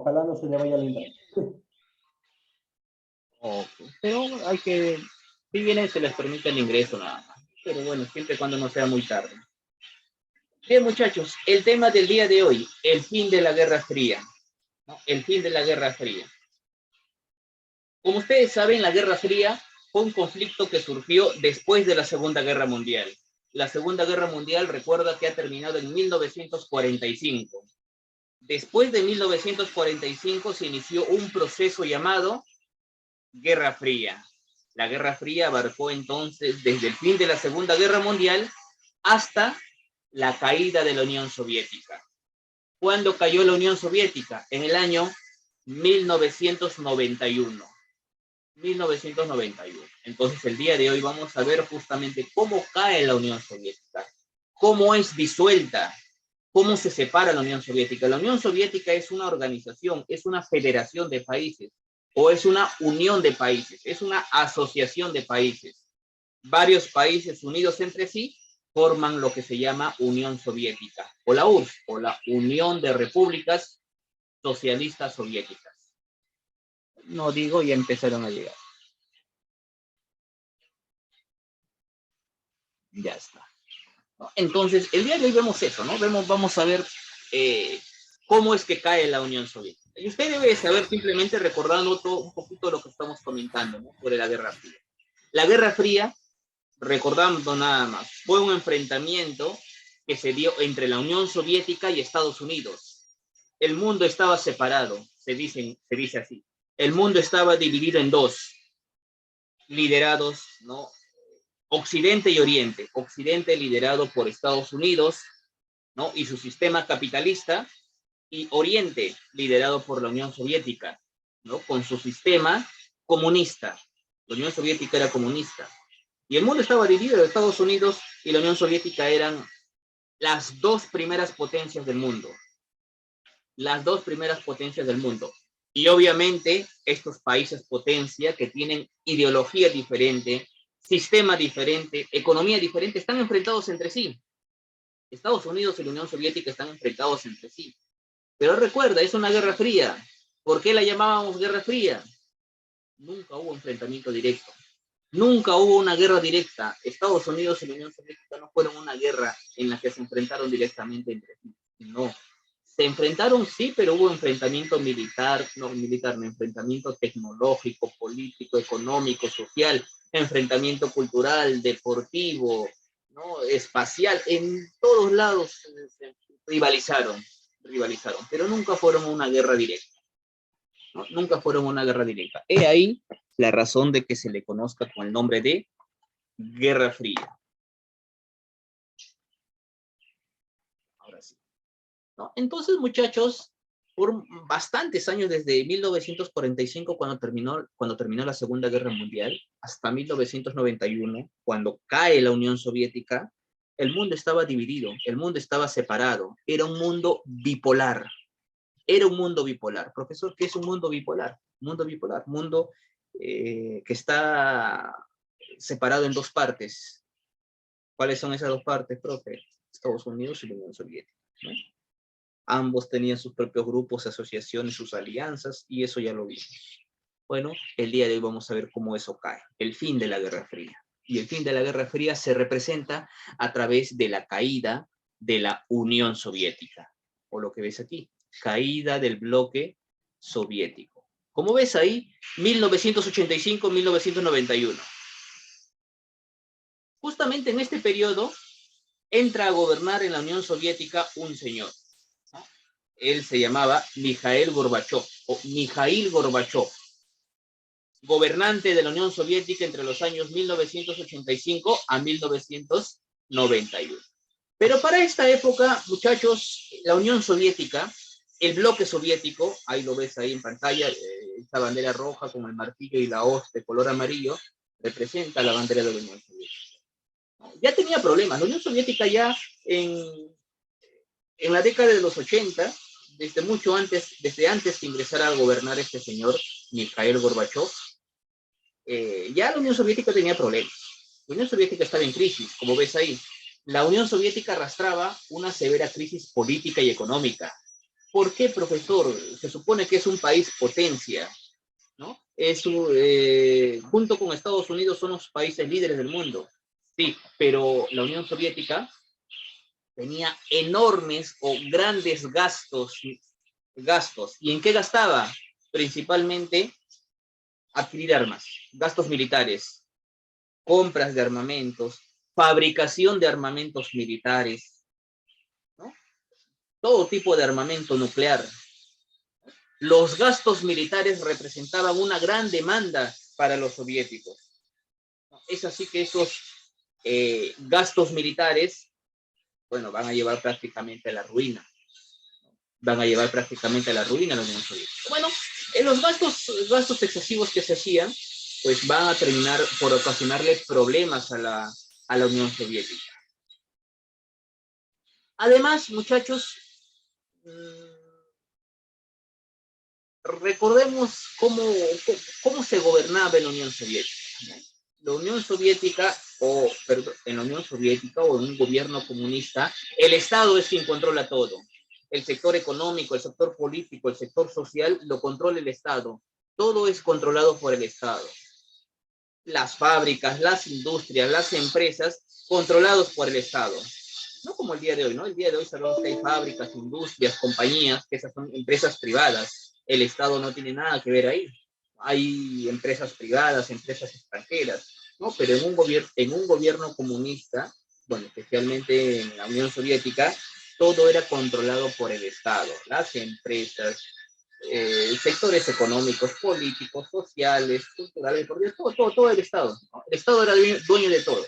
Ojalá no se le vaya a lindar. Ok. Pero hay que, si vienen se les permite el ingreso nada más. Pero bueno, siempre y cuando no sea muy tarde. Bien, muchachos, el tema del día de hoy, el fin de la Guerra Fría, ¿no? El fin de la Guerra Fría. Como ustedes saben, la Guerra Fría fue un conflicto que surgió después de la Segunda Guerra Mundial. La Segunda Guerra Mundial, recuerda que ha terminado en 1945. Después de 1945 se inició un proceso llamado Guerra Fría. La Guerra Fría abarcó entonces desde el fin de la Segunda Guerra Mundial hasta la caída de la Unión Soviética. ¿Cuándo cayó la Unión Soviética? En el año 1991. 1991. Entonces, el día de hoy vamos a ver justamente cómo cae la Unión Soviética, cómo es disuelta, cómo se separa la Unión Soviética. La Unión Soviética es una organización, es una federación de países, o es una unión de países, es una asociación de países. Varios países unidos entre sí forman lo que se llama Unión Soviética, o la URSS, o la Unión de Repúblicas Socialistas Soviéticas. No digo, ya empezaron a llegar. Ya está. ¿No? Entonces, el día de hoy vemos eso, ¿no? Vamos a ver cómo es que cae la Unión Soviética. Y usted debe saber, simplemente recordando todo, un poquito lo que estamos comentando, ¿no? Sobre la Guerra Fría. La Guerra Fría, recordando nada más, fue un enfrentamiento que se dio entre la Unión Soviética y Estados Unidos. El mundo estaba separado, se dice así. El mundo estaba dividido en dos, liderados, ¿no? Occidente y Oriente. Occidente liderado por Estados Unidos, ¿no? Y su sistema capitalista, y Oriente liderado por la Unión Soviética, ¿no? Con su sistema comunista. La Unión Soviética era comunista. Y el mundo estaba dividido. Estados Unidos y la Unión Soviética eran las dos primeras potencias del mundo. Las dos primeras potencias del mundo. Y obviamente estos países potencia que tienen ideología diferente, sistema diferente, economía diferente, están enfrentados entre sí. Estados Unidos y la Unión Soviética están enfrentados entre sí. Pero recuerda, es una guerra fría. ¿Por qué la llamábamos guerra fría? Nunca hubo enfrentamiento directo. Nunca hubo una guerra directa. Estados Unidos y la Unión Soviética no fueron una guerra en la que se enfrentaron directamente entre sí. No. Se enfrentaron, sí, pero hubo enfrentamiento militar, no, enfrentamiento tecnológico, político, económico, social, enfrentamiento cultural, deportivo, ¿no? Espacial, en todos lados rivalizaron, pero nunca fueron una guerra directa, ¿no? Nunca fueron una guerra directa. He ahí la razón de que se le conozca con el nombre de Guerra Fría. Ahora sí. ¿No? Entonces, muchachos, por bastantes años, desde 1945, cuando terminó la Segunda Guerra Mundial, hasta 1991, cuando cae la Unión Soviética, el mundo estaba dividido, el mundo estaba separado, era un mundo bipolar. Era un mundo bipolar. Profesor, ¿qué es un mundo bipolar? Mundo bipolar, mundo que está separado en dos partes. ¿Cuáles son esas dos partes, profe? Estados Unidos y la Unión Soviética, ¿no? Ambos tenían sus propios grupos, asociaciones, sus alianzas, y eso ya lo vimos. Bueno, el día de hoy vamos a ver cómo eso cae, el fin de la Guerra Fría. Y el fin de la Guerra Fría se representa a través de la caída de la Unión Soviética, o lo que ves aquí, caída del bloque soviético. Como ves ahí, 1985-1991. Justamente en este periodo entra a gobernar en la Unión Soviética un señor, ¿no? Él se llamaba Mikhail Gorbachev, o Mikhail Gorbachev, gobernante de la Unión Soviética entre los años 1985 a 1991. Pero para esta época, muchachos, la Unión Soviética, el bloque soviético, ahí lo ves ahí en pantalla, esta bandera roja con el martillo y la hoz de color amarillo, representa la bandera de la Unión Soviética. Ya tenía problemas. La Unión Soviética ya en la década de los 80, desde antes que ingresara a gobernar este señor, Mikhail Gorbachev, ya la Unión Soviética tenía problemas. La Unión Soviética estaba en crisis, como ves ahí. La Unión Soviética arrastraba una severa crisis política y económica. ¿Por qué, profesor? Se supone que es un país potencia, ¿no? Junto con Estados Unidos son los países líderes del mundo. Sí, pero la Unión Soviética tenía enormes o grandes gastos. ¿Y en qué gastaba? Principalmente adquirir armas, gastos militares, compras de armamentos, fabricación de armamentos militares, ¿no? Todo tipo de armamento nuclear. Los gastos militares representaban una gran demanda para los soviéticos. Es así que esos gastos militares, bueno, van a llevar prácticamente a la ruina. Van a llevar prácticamente a la ruina a la Unión Soviética. Bueno, en los gastos excesivos que se hacían, pues van a terminar por ocasionarle problemas a la Unión Soviética. Además, muchachos, recordemos cómo se gobernaba en la Unión Soviética, ¿no? La Unión Soviética, en la Unión Soviética o en un gobierno comunista, el Estado es quien controla todo. El sector económico, el sector político, el sector social, lo controla el Estado. Todo es controlado por el Estado. Las fábricas, las industrias, las empresas, controlados por el Estado. No como el día de hoy, ¿no? El día de hoy sabemos que hay fábricas, industrias, compañías, que esas son empresas privadas. El Estado no tiene nada que ver ahí. Hay empresas privadas, empresas extranjeras, ¿no? Pero en un gobierno comunista, bueno, especialmente en la Unión Soviética, todo era controlado por el Estado. Las empresas, sectores económicos, políticos, sociales, culturales, todo el Estado, ¿no? El Estado era dueño de todo.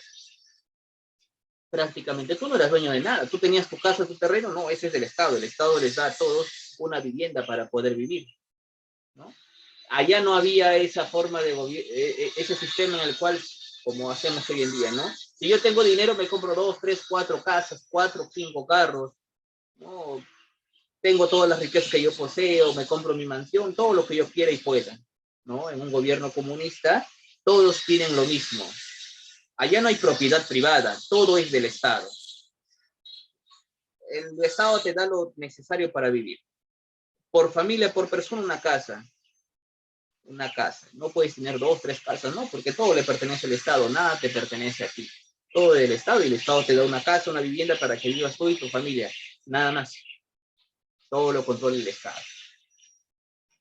Prácticamente tú no eras dueño de nada, tú tenías tu casa, tu terreno, no, ese es del Estado, el Estado les da a todos una vivienda para poder vivir, ¿no? Allá no había esa forma de ese sistema en el cual, como hacemos hoy en día, ¿no? Si yo tengo dinero, me compro 2, 3, 4 casas, 4, 5 carros, ¿no? Tengo todas las riquezas que yo poseo, me compro mi mansión, todo lo que yo quiera y pueda, ¿no? En un gobierno comunista, todos tienen lo mismo. Allá no hay propiedad privada, todo es del Estado. El Estado te da lo necesario para vivir. Por familia, por persona, una casa. Una casa. No puedes tener 2, 3 casas, no, porque todo le pertenece al Estado, nada te pertenece a ti. Todo es del Estado y el Estado te da una casa, una vivienda para que vivas tú y tu familia. Nada más. Todo lo controla el Estado.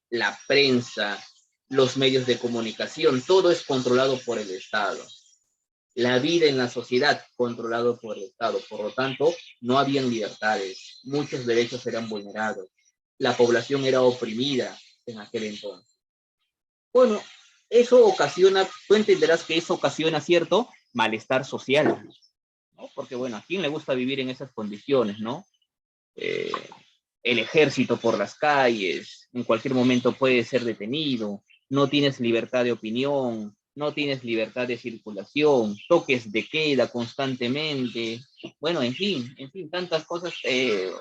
La prensa, los medios de comunicación, todo es controlado por el Estado. La vida en la sociedad controlado por el Estado. Por lo tanto, no habían libertades. Muchos derechos eran vulnerados. La población era oprimida en aquel entonces. Bueno, eso ocasiona, tú entenderás que eso ocasiona cierto malestar social, ¿no? Porque, bueno, ¿a quién le gusta vivir en esas condiciones, no? Eh, el ejército por las calles, en cualquier momento puede ser detenido, no tienes libertad de opinión, no tienes libertad de circulación, toques de queda constantemente, bueno, en fin, tantas cosas, eso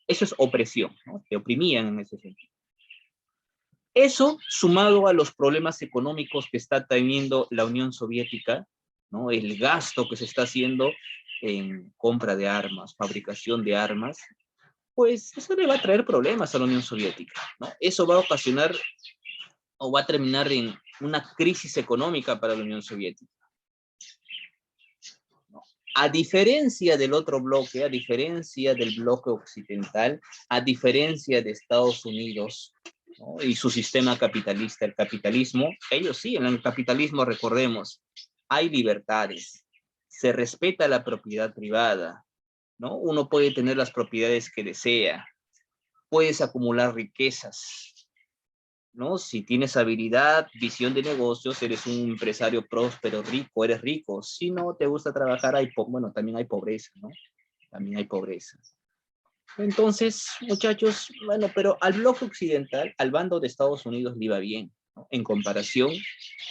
es opresión, ¿no? Te oprimían en ese sentido. Eso, sumado a los problemas económicos que está teniendo la Unión Soviética, ¿no? El gasto que se está haciendo en compra de armas, fabricación de armas, pues eso le va a traer problemas a la Unión Soviética, ¿no? Eso va a ocasionar o va a terminar en una crisis económica para la Unión Soviética, ¿no? A diferencia del otro bloque, a diferencia del bloque occidental, a diferencia de Estados Unidos, ¿no? Y su sistema capitalista, el capitalismo, ellos sí, en el capitalismo, recordemos, hay libertades, se respeta la propiedad privada, ¿no? Uno puede tener las propiedades que desea, puedes acumular riquezas, ¿no? Si tienes habilidad, visión de negocios, eres un empresario próspero, rico, eres rico. Si no te gusta trabajar, bueno, también hay pobreza, ¿no? También hay pobreza. Entonces, muchachos, bueno, pero al bloque occidental, al bando de Estados Unidos le iba bien, ¿no? En comparación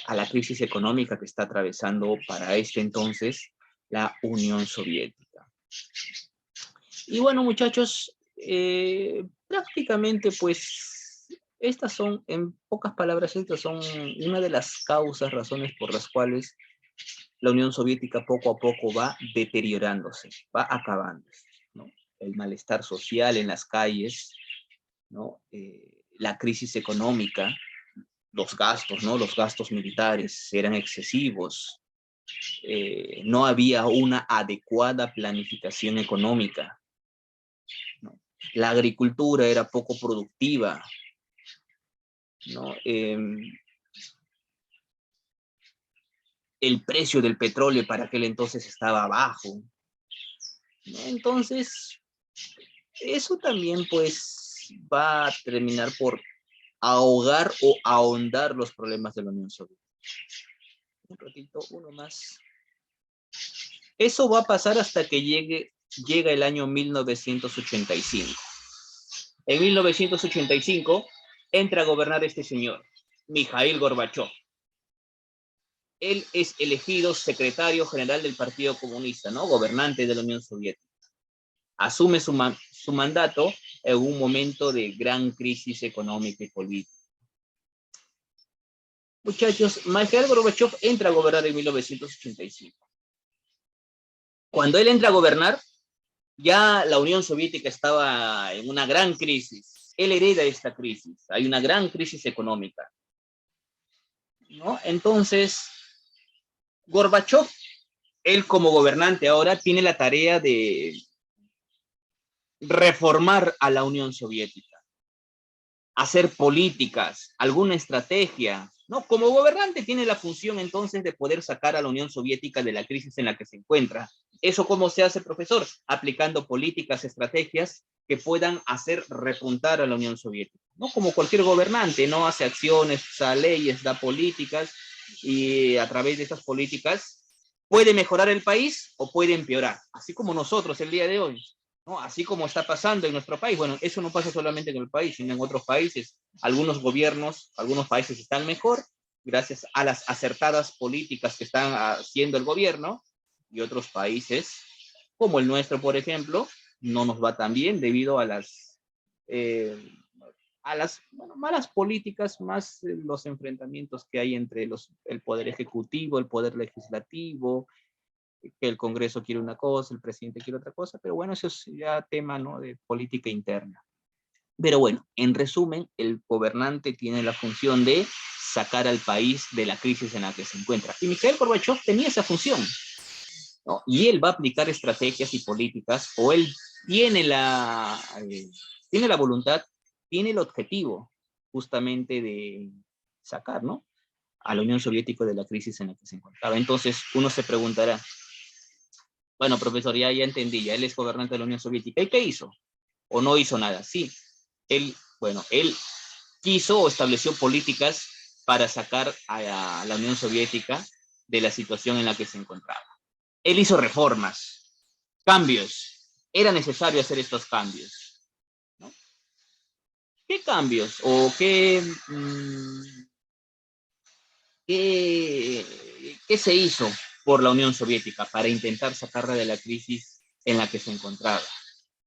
a la crisis económica que está atravesando para este entonces la Unión Soviética. Y bueno, muchachos, prácticamente pues estas son, en pocas palabras, estas son una de las causas, razones por las cuales la Unión Soviética poco a poco va deteriorándose, va acabándose, ¿no? el malestar social en las calles, ¿no? La crisis económica, los gastos, ¿no? Los gastos militares eran excesivos, no había una adecuada planificación económica, ¿no? La agricultura era poco productiva, ¿no? El precio del petróleo para aquel entonces estaba bajo, ¿no? Entonces, eso también pues va a terminar por ahogar o ahondar los problemas de la Unión Soviética. Un ratito, uno más. Eso va a pasar hasta que llega el año 1985. En 1985 entra a gobernar este señor, Mikhail Gorbachev. Él es elegido secretario general del Partido Comunista, ¿no? Gobernante de la Unión Soviética. Asume su mandato en un momento de gran crisis económica y política. Muchachos, Mikhail Gorbachev entra a gobernar en 1985. Cuando él entra a gobernar, ya la Unión Soviética estaba en una gran crisis. Él hereda esta crisis. Hay una gran crisis económica, ¿no? Entonces, Gorbachev, él como gobernante ahora, tiene la tarea de reformar a la Unión Soviética, hacer políticas, alguna estrategia, ¿no? Como gobernante tiene la función entonces de poder sacar a la Unión Soviética de la crisis en la que se encuentra. ¿Eso cómo se hace, profesor? Aplicando políticas, estrategias que puedan hacer repuntar a la Unión Soviética, ¿no? Como cualquier gobernante, ¿no? Hace acciones, da leyes, da políticas, y a través de esas políticas puede mejorar el país o puede empeorar, así como nosotros el día de hoy, ¿no? Así como está pasando en nuestro país. Bueno, eso no pasa solamente en el país, sino en otros países. Algunos gobiernos, algunos países están mejor gracias a las acertadas políticas que están haciendo el gobierno, y otros países, como el nuestro, por ejemplo, no nos va tan bien debido eh, a las bueno, malas políticas, más los enfrentamientos que hay entre el poder ejecutivo, el poder legislativo, que el Congreso quiere una cosa, el presidente quiere otra cosa, pero bueno, eso es ya tema, ¿no?, de política interna. Pero bueno, en resumen, el gobernante tiene la función de sacar al país de la crisis en la que se encuentra. Y Mikhail Gorbachev tenía esa función, ¿no? Y él va a aplicar estrategias y políticas, o él tiene tiene la voluntad, tiene el objetivo justamente de sacar, ¿no?, a la Unión Soviética de la crisis en la que se encontraba. Entonces, uno se preguntará, bueno, profesor, ya entendí, ya él es gobernante de la Unión Soviética. ¿Y qué hizo? ¿O no hizo nada? Sí, él quiso o estableció políticas para sacar a la Unión Soviética de la situación en la que se encontraba. Él hizo reformas, cambios. Era necesario hacer estos cambios, ¿no? ¿Qué cambios? ¿O qué se hizo por la Unión Soviética para intentar sacarla de la crisis en la que se encontraba?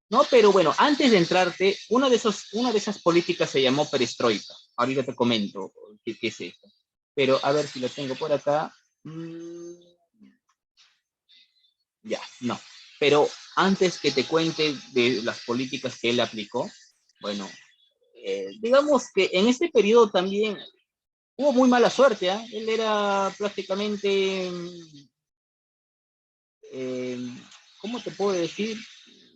No, pero bueno, antes de entrarte, una de esas políticas se llamó perestroika. Ahorita te comento qué es esto. Pero a ver si lo tengo por acá. Ya, no. Pero antes que te cuente de las políticas que él aplicó, bueno, digamos que en este periodo también hubo muy mala suerte, ¿eh? Él era prácticamente, eh, ¿cómo te puedo decir?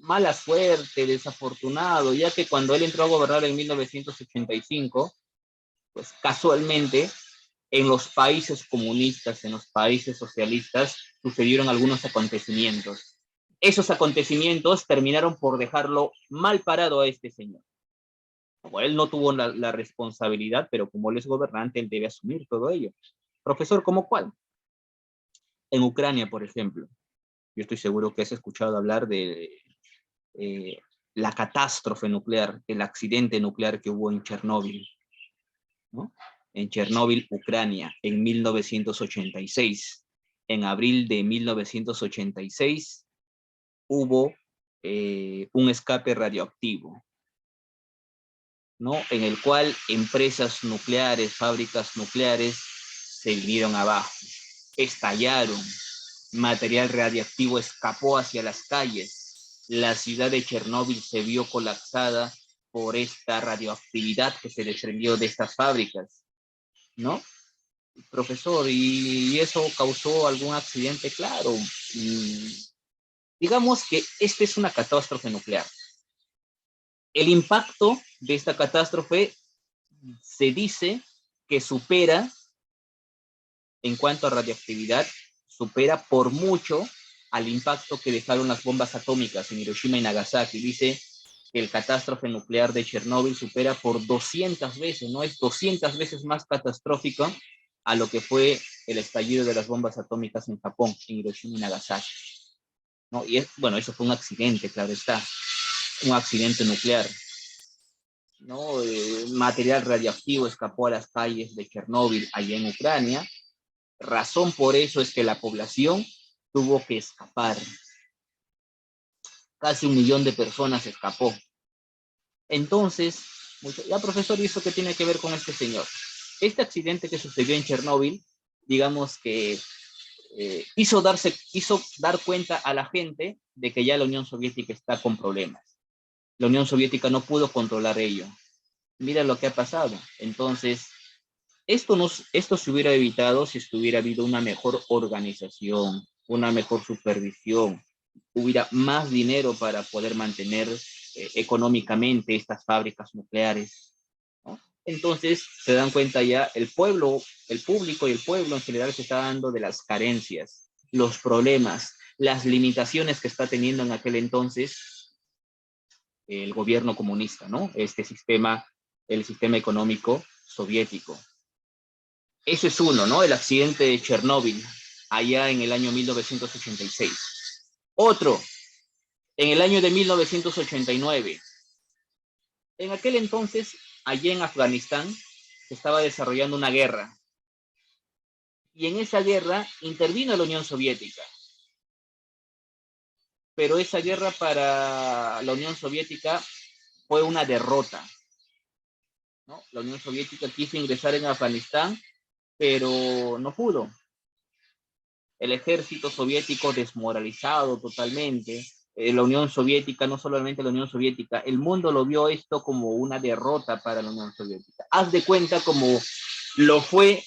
Mala suerte, desafortunado, ya que cuando él entró a gobernar en 1985, pues casualmente en los países comunistas, en los países socialistas, sucedieron algunos acontecimientos. Esos acontecimientos terminaron por dejarlo mal parado a este señor. Como él no tuvo la responsabilidad, pero como él es gobernante, él debe asumir todo ello. Profesor, ¿cómo cuál? En Ucrania, por ejemplo. Yo estoy seguro que has escuchado hablar de eh, la catástrofe nuclear, el accidente nuclear que hubo en Chernóbil, ¿no? En Chernóbil, Ucrania, en 1986. En abril de 1986 hubo un escape radioactivo, ¿no?, en el cual empresas nucleares, fábricas nucleares se vinieron abajo, estallaron, material radiactivo escapó hacia las calles, la ciudad de Chernóbil se vio colapsada por esta radioactividad que se desprendió de estas fábricas, ¿no? Profesor, ¿y eso causó algún accidente? Claro. Digamos que esta es una catástrofe nuclear. El impacto de esta catástrofe se dice que supera, en cuanto a radioactividad, supera por mucho al impacto que dejaron las bombas atómicas en Hiroshima y Nagasaki. Dice que el catástrofe nuclear de Chernóbil supera por 200 veces, ¿no? Es 200 veces más catastrófico a lo que fue el estallido de las bombas atómicas en Japón, en Hiroshima y Nagasaki, ¿no? Y bueno, eso fue un accidente, claro está, un accidente nuclear, ¿no? Material radioactivo escapó a las calles de Chernóbil, allá en Ucrania. Razón por eso es que la población tuvo que escapar. Casi 1 millón de personas escapó. Entonces, ya profesor, ¿y eso qué tiene que ver con este señor? Este accidente que sucedió en Chernóbil, digamos que hizo dar cuenta a la gente de que ya la Unión Soviética está con problemas. La Unión Soviética no pudo controlar ello. Mira lo que ha pasado. Entonces, esto se hubiera evitado si hubiera habido una mejor organización, una mejor supervisión, hubiera más dinero para poder mantener económicamente estas fábricas nucleares, ¿no? Entonces se dan cuenta ya el pueblo, el público y el pueblo en general se está dando de las carencias, los problemas, las limitaciones que está teniendo en aquel entonces el gobierno comunista, ¿no? El sistema económico soviético. Eso es uno, ¿no? El accidente de Chernóbil, allá en el año 1986. Otro, en el año de 1989. En aquel entonces, allá en Afganistán, se estaba desarrollando una guerra. Y en esa guerra intervino la Unión Soviética. Pero esa guerra para la Unión Soviética fue una derrota, ¿no? La Unión Soviética quiso ingresar en Afganistán, pero no pudo. El ejército soviético desmoralizado totalmente. La Unión Soviética, no solamente la Unión Soviética, el mundo lo vio esto como una derrota para la Unión Soviética. Haz de cuenta como lo fue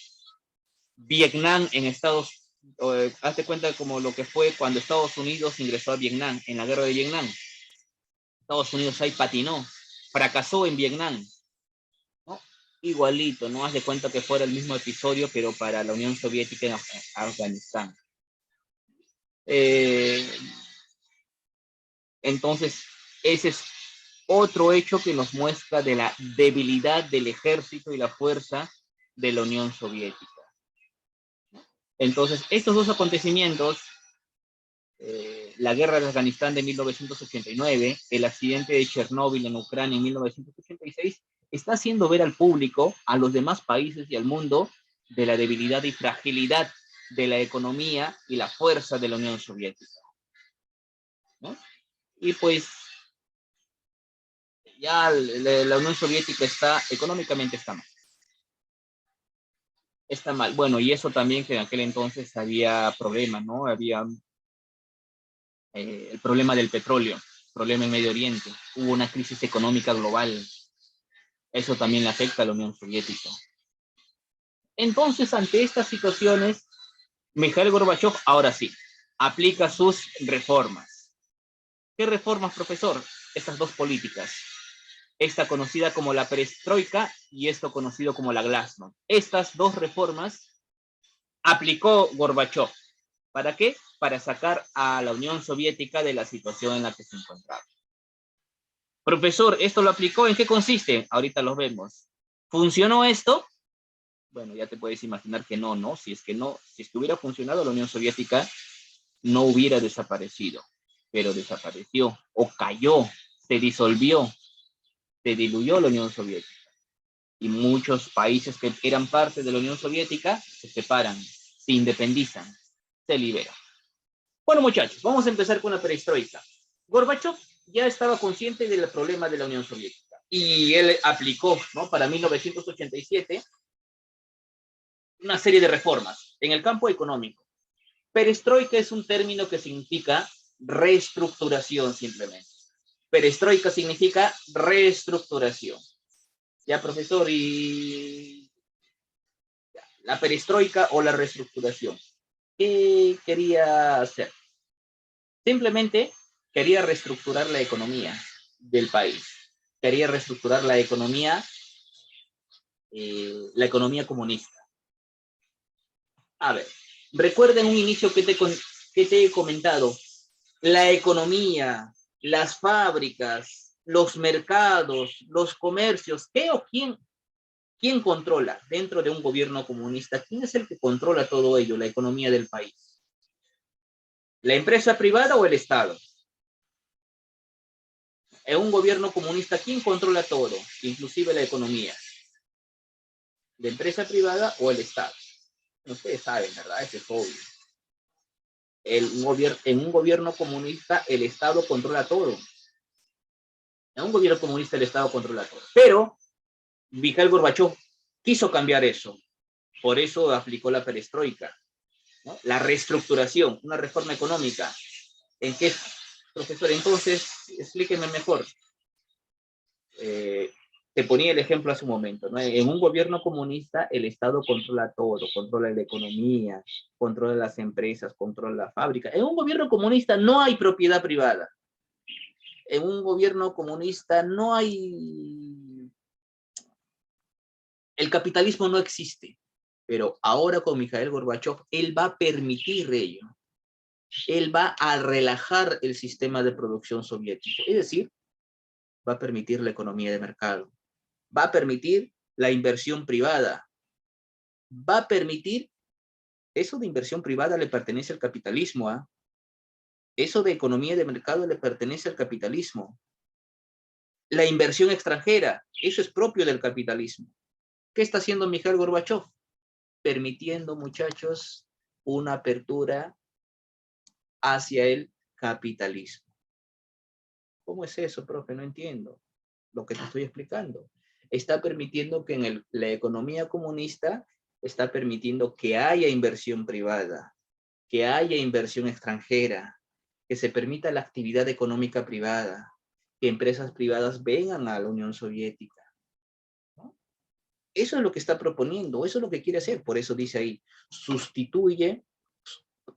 Vietnam en haz de cuenta como lo que fue cuando Estados Unidos ingresó a Vietnam, en la guerra de Vietnam. Estados Unidos ahí patinó, fracasó en Vietnam, ¿no? Igualito, ¿no? Haz de cuenta que fuera el mismo episodio, pero para la Unión Soviética en Afganistán. Entonces, ese es otro hecho que nos muestra de la debilidad del ejército y la fuerza de la Unión Soviética. Entonces, estos dos acontecimientos, la guerra de Afganistán de 1989, el accidente de Chernóbil en Ucrania en 1986, está haciendo ver al público, a los demás países y al mundo, de la debilidad y fragilidad de la economía y la fuerza de la Unión Soviética, ¿no? Y pues ya la Unión Soviética económicamente está mal. Está mal. Bueno, y eso también que en aquel entonces había problemas, ¿no? Había el problema del petróleo, problema en Medio Oriente. Hubo una crisis económica global. Eso también le afecta a la Unión Soviética. Entonces, ante estas situaciones, Mikhail Gorbachev, ahora sí, aplica sus reformas. ¿Qué reformas, profesor? Estas dos políticas. Esta conocida como la perestroika y esto conocido como la glasnost. Estas dos reformas aplicó Gorbachev. ¿Para qué? Para sacar a la Unión Soviética de la situación en la que se encontraba. Profesor, ¿esto lo aplicó? ¿En qué consiste? Ahorita lo vemos. ¿Funcionó esto? Bueno, ya te puedes imaginar que no, ¿no? Si es que hubiera funcionado, la Unión Soviética no hubiera desaparecido, pero desapareció o cayó, se disolvió, se diluyó la Unión Soviética. Y muchos países que eran parte de la Unión Soviética se separan, se independizan, se liberan. Bueno, muchachos, vamos a empezar con la perestroika. Gorbachev ya estaba consciente del problema de la Unión Soviética y él aplicó, ¿no? Para 1987 una serie de reformas en el campo económico. Perestroika es un término que significa reestructuración simplemente. Perestroika significa reestructuración. Ya, profesor, y la perestroika o la reestructuración. ¿Qué quería hacer? Simplemente quería reestructurar la economía del país. Quería reestructurar la economía comunista. A ver, recuerden un inicio que te he comentado. La economía, las fábricas, los mercados, los comercios, ¿qué o quién controla dentro de un gobierno comunista? ¿Quién es el que controla todo ello, la economía del país? ¿La empresa privada o el Estado? En un gobierno comunista, ¿quién controla todo, inclusive la economía? ¿La empresa privada o el Estado? Ustedes saben, ¿verdad? Eso es obvio. En un gobierno comunista, el Estado controla todo. En un gobierno comunista, el Estado controla todo. Pero Mikhail Gorbachev quiso cambiar eso. Por eso aplicó la perestroika, ¿no? La reestructuración, una reforma económica. ¿En qué, profesor? Entonces, explíqueme mejor. Te ponía el ejemplo hace un momento, ¿no? En un gobierno comunista, el Estado controla todo, controla la economía, controla las empresas, controla la fábrica. En un gobierno comunista no hay propiedad privada. En un gobierno comunista no hay... El capitalismo no existe. Pero ahora con Mikhail Gorbachev, él va a permitir ello. Él va a relajar el sistema de producción soviético. Es decir, va a permitir la economía de mercado. Va a permitir la inversión privada. Va a permitir, eso de inversión privada le pertenece al capitalismo, ¿eh? Eso de economía de mercado le pertenece al capitalismo. La inversión extranjera, eso es propio del capitalismo. ¿Qué está haciendo Mikhail Gorbachev? Permitiendo, muchachos, una apertura hacia el capitalismo. ¿Cómo es eso, profe? No entiendo lo que te estoy explicando. Está permitiendo que en la economía comunista, está permitiendo que haya inversión privada, que haya inversión extranjera, que se permita la actividad económica privada, que empresas privadas vengan a la Unión Soviética, ¿no? Eso es lo que está proponiendo, eso es lo que quiere hacer. Por eso dice ahí, sustituye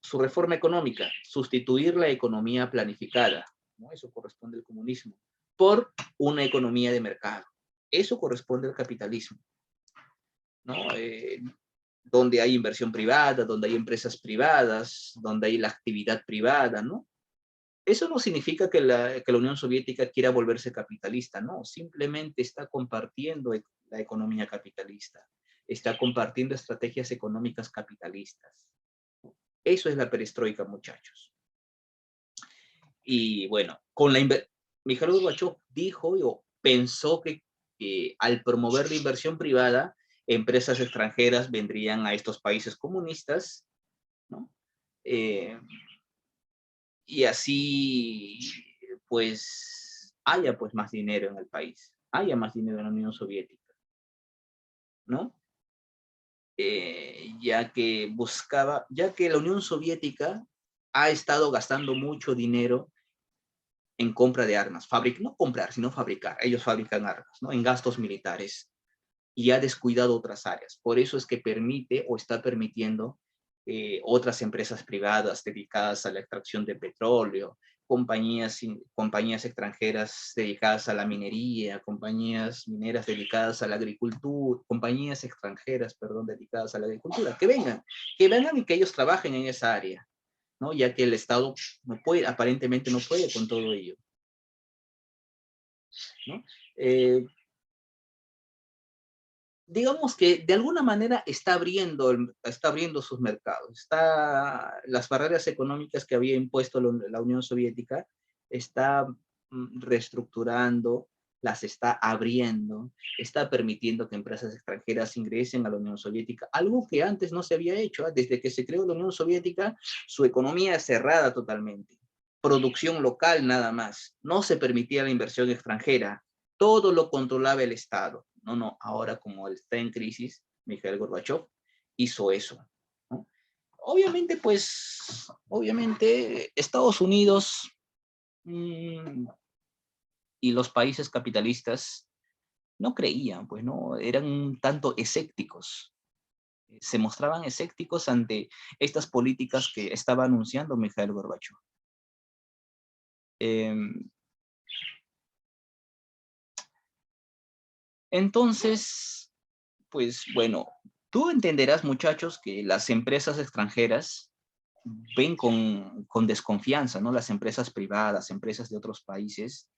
su reforma económica, sustituir la economía planificada, ¿no? Eso corresponde al comunismo, por una economía de mercado. Eso corresponde al capitalismo, ¿no? Donde hay inversión privada, donde hay empresas privadas, donde hay la actividad privada, ¿no? Eso no significa que la Unión Soviética quiera volverse capitalista, no, simplemente está compartiendo la economía capitalista, está compartiendo estrategias económicas capitalistas. Eso es la perestroika, muchachos. Y bueno, Mikhail Gorbachev dijo o pensó que al promover la inversión privada, empresas extranjeras vendrían a estos países comunistas, ¿no? Y así, pues, haya pues más dinero en el país, haya más dinero en la Unión Soviética, ¿no? Ya que la Unión Soviética ha estado gastando mucho dinero en compra de armas, no comprar, sino fabricar, ellos fabrican armas, ¿no? En gastos militares, y ha descuidado otras áreas. Por eso es que permite o está permitiendo otras empresas privadas dedicadas a la extracción de petróleo, compañías extranjeras dedicadas a la minería, compañías mineras dedicadas a la agricultura, compañías extranjeras, perdón, dedicadas a la agricultura, que vengan y que ellos trabajen en esa área, ¿no? Ya que el Estado no puede, aparentemente no puede con todo ello, ¿no? Digamos que de alguna manera está abriendo sus mercados. Las barreras económicas que había impuesto la Unión Soviética está reestructurando, las está abriendo, está permitiendo que empresas extranjeras ingresen a la Unión Soviética, algo que antes no se había hecho. Desde que se creó la Unión Soviética, su economía es cerrada totalmente. Producción local nada más. No se permitía la inversión extranjera. Todo lo controlaba el Estado. No, ahora como él está en crisis, Mikhail Gorbachev hizo eso, ¿no? Obviamente, pues, obviamente Estados Unidos y los países capitalistas no creían, pues no, eran un tanto escépticos. Se mostraban escépticos ante estas políticas que estaba anunciando Mikhail Gorbachev. Entonces, pues bueno, tú entenderás, muchachos, que las empresas extranjeras ven con desconfianza, ¿no? Las empresas privadas, empresas de otros países,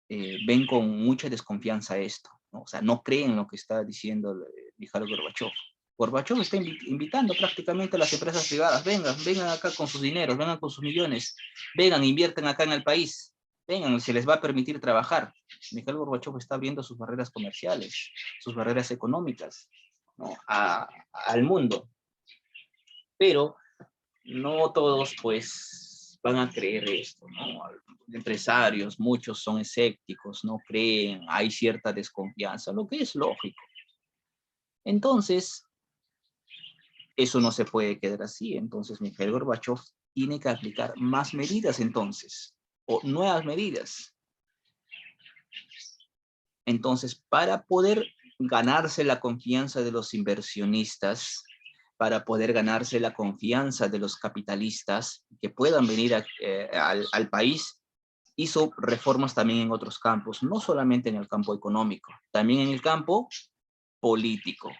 ven con mucha desconfianza esto, ¿no? O sea, no creen lo que está diciendo Mikhail Gorbachev. Gorbachev está invitando prácticamente a las empresas privadas, vengan acá con sus dineros, vengan con sus millones, vengan, inviertan acá en el país, vengan, se les va a permitir trabajar. Mikhail Gorbachev está abriendo sus barreras comerciales, sus barreras económicas, ¿no? Al mundo. Pero no todos, pues, van a creer esto, ¿no? Empresarios, muchos son escépticos, no creen, hay cierta desconfianza, lo que es lógico. Entonces, eso no se puede quedar así. Entonces, Mikhail Gorbachev tiene que aplicar más medidas entonces, o nuevas medidas. Entonces, para poder ganarse la confianza de los inversionistas, para poder ganarse la confianza de los capitalistas que puedan venir al país, hizo reformas también en otros campos, no solamente en el campo económico, también en el campo político.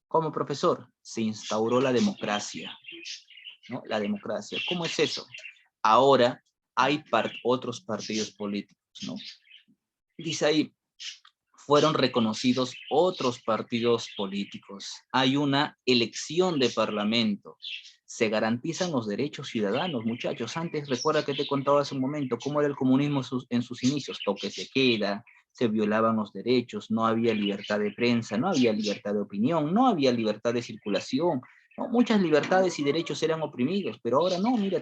Como profesor, se instauró la democracia, ¿no? La democracia. ¿Cómo es eso? Ahora hay otros partidos políticos, ¿no? Dice ahí, fueron reconocidos otros partidos políticos. Hay una elección de parlamento. Se garantizan los derechos ciudadanos, muchachos. Antes, recuerda que te contaba hace un momento cómo era el comunismo en sus inicios. Toques de queda, se violaban los derechos, no había libertad de prensa, no había libertad de opinión, no había libertad de circulación, ¿no? Muchas libertades y derechos eran oprimidos, pero ahora no, mira,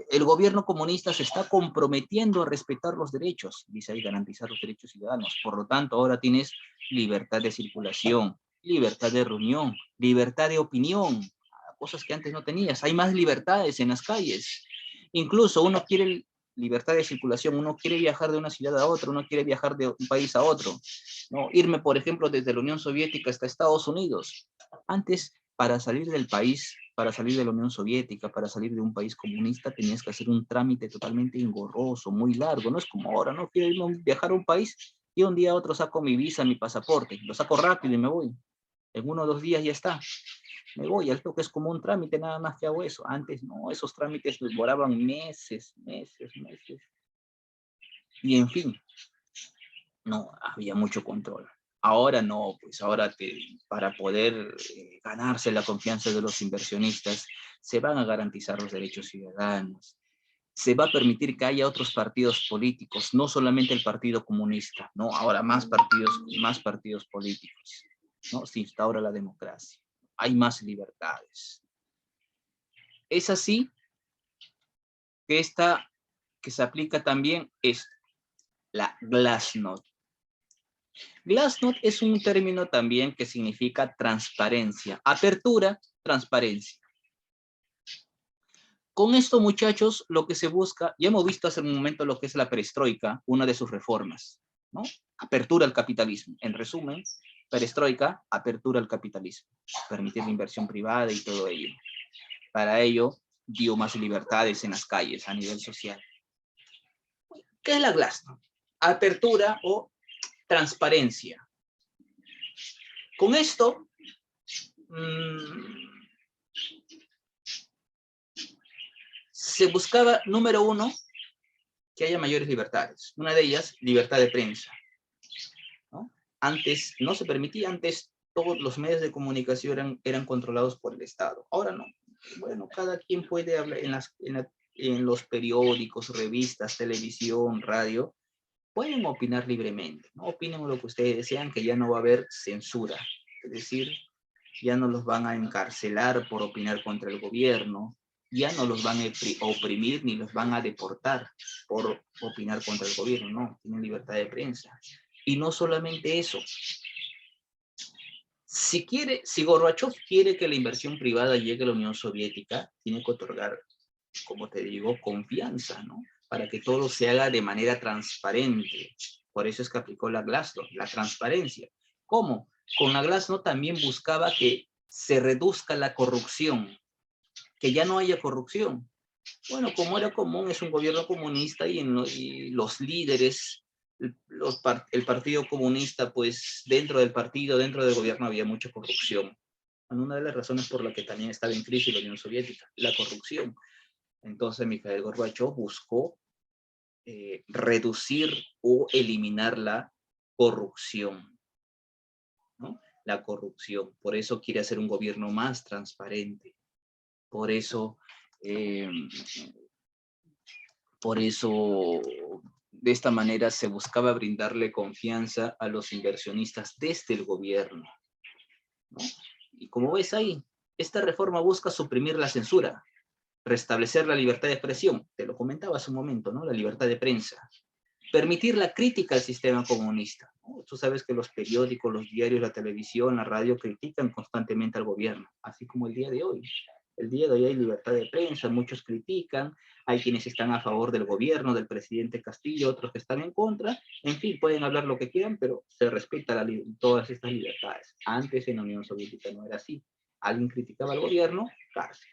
el gobierno comunista se está comprometiendo a respetar los derechos, dice ahí, garantizar los derechos ciudadanos. Por lo tanto, ahora tienes libertad de circulación, libertad de reunión, libertad de opinión, cosas que antes no tenías. Hay más libertades en las calles. Incluso uno quiere libertad de circulación, uno quiere viajar de una ciudad a otra, uno quiere viajar de un país a otro, ¿no? Irme, por ejemplo, desde la Unión Soviética hasta Estados Unidos. Antes, para salir del país, para salir de la Unión Soviética, para salir de un país comunista, tenías que hacer un trámite totalmente engorroso, muy largo. No es como ahora, ¿no? Quiero irme viajar a un país y un día a otro saco mi visa, mi pasaporte, lo saco rápido y me voy. En 1 o 2 días ya está. Me voy, al toque es como un trámite, nada más que hago eso. Antes no, esos trámites demoraban meses. Y en fin, no había mucho control. Ahora no, pues ahora para poder ganarse la confianza de los inversionistas, se van a garantizar los derechos ciudadanos, se va a permitir que haya otros partidos políticos, no solamente el Partido Comunista, ¿no? Ahora más partidos políticos, ¿no? Se instaura la democracia, hay más libertades. Es así que que se aplica también es la Glasnost. Glasnost es un término también que significa transparencia, apertura, transparencia. Con esto, muchachos, lo que se busca, ya hemos visto hace un momento lo que es la perestroika, una de sus reformas, ¿no? Apertura al capitalismo. En resumen, perestroika, apertura al capitalismo, permitir la inversión privada y todo ello. Para ello, dio más libertades en las calles a nivel social. ¿Qué es la Glasnost? Apertura o transparencia. Con esto, se buscaba, número uno, que haya mayores libertades. Una de ellas, libertad de prensa, ¿no? Antes no se permitía, antes todos los medios de comunicación eran controlados por el Estado. Ahora no. Bueno, cada quien puede hablar en los periódicos, revistas, televisión, radio, pueden opinar libremente, ¿no? Opinen lo que ustedes desean, que ya no va a haber censura. Es decir, ya no los van a encarcelar por opinar contra el gobierno, ya no los van a oprimir ni los van a deportar por opinar contra el gobierno, no, tienen libertad de prensa. Y no solamente eso, Si Gorbachev quiere que la inversión privada llegue a la Unión Soviética, tiene que otorgar, como te digo, confianza, ¿no? Para que todo se haga de manera transparente. Por eso es que aplicó la Glasnost, la transparencia. ¿Cómo? Con la Glasnost también buscaba que se reduzca la corrupción, que ya no haya corrupción. Bueno, como era común, es un gobierno comunista y los líderes, el Partido Comunista, pues dentro del partido, dentro del gobierno había mucha corrupción. Una de las razones por la que también estaba en crisis la Unión Soviética, la corrupción. Entonces Mikhail Gorbachev buscó reducir o eliminar la corrupción, ¿no? La corrupción. Por eso quiere hacer un gobierno más transparente. Por eso, eh, de esta manera se buscaba brindarle confianza a los inversionistas desde el gobierno, ¿no? Y como ves ahí, esta reforma busca suprimir la censura, restablecer la libertad de expresión, te lo comentaba hace un momento, ¿no? La libertad de prensa, permitir la crítica al sistema comunista, ¿no? Tú sabes que los periódicos, los diarios, la televisión, la radio critican constantemente al gobierno, así como el día de hoy. El día de hoy hay libertad de prensa, muchos critican, hay quienes están a favor del gobierno, del presidente Castillo, otros que están en contra, en fin, pueden hablar lo que quieran, pero se respeta todas estas libertades. Antes en la Unión Soviética no era así. Alguien criticaba al gobierno, cárcel,